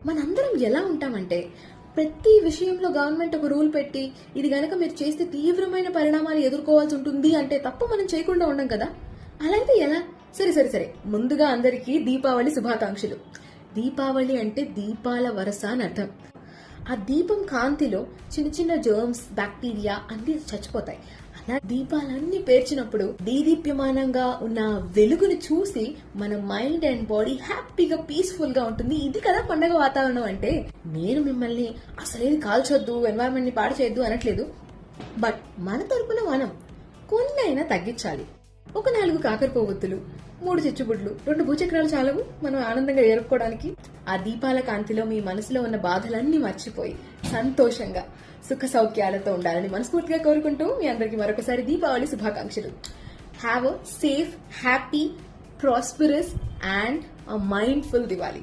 మనందరం ఎలా ఉంటామంటే ప్రతి విషయంలో గవర్నమెంట్ ఒక రూల్ పెట్టి ఇది గనక మీరు చేస్తే తీవ్రమైన పరిణామాలు ఎదుర్కోవాల్సి ఉంటుంది అంటే తప్ప మనం చేయకుండా ఉండం కదా. అలా అయితే ఎలా? సరే సరే సరే ముందుగా అందరికీ దీపావళి శుభాకాంక్షలు. దీపావళి అంటే దీపాల వరస అని అర్థం. ఆ దీపం కాంతిలో చిన్న చిన్న జర్మ్స్, బ్యాక్టీరియా అన్ని చచ్చిపోతాయి. అలా దీపాలన్నీ పేర్చినప్పుడు దీదీప్యమానంగా ఉన్న వెలుగును చూసి మన మైండ్ అండ్ బాడీ హ్యాపీగా పీస్ఫుల్ గా ఉంటుంది. ఇది కదా పండగ వాతావరణం అంటే. నేను మిమ్మల్ని అసలేది కాల్చొద్దు, ఎన్వైరన్మెంట్ ని పాడు చేయొద్దు అనట్లేదు. బట్ మన తరపున మనం కొన్నైనా తగ్గించాలి. ఒక 4 కాకర పువ్వొత్తులు, 3 చిచ్చుబుడ్లు, 2 భూచక్రాలు చాలవు మనం ఆనందంగా జరుపుకోవడానికి. ఆ దీపాల కాంతిలో మీ మనసులో ఉన్న బాధలన్నీ మర్చిపోయి సంతోషంగా సుఖ సౌఖ్యాలతో ఉండాలని మనస్ఫూర్తిగా కోరుకుంటూ మీ అందరికీ మరొకసారి దీపావళి శుభాకాంక్షలు. Have a safe, happy, prosperous and a mindful Diwali.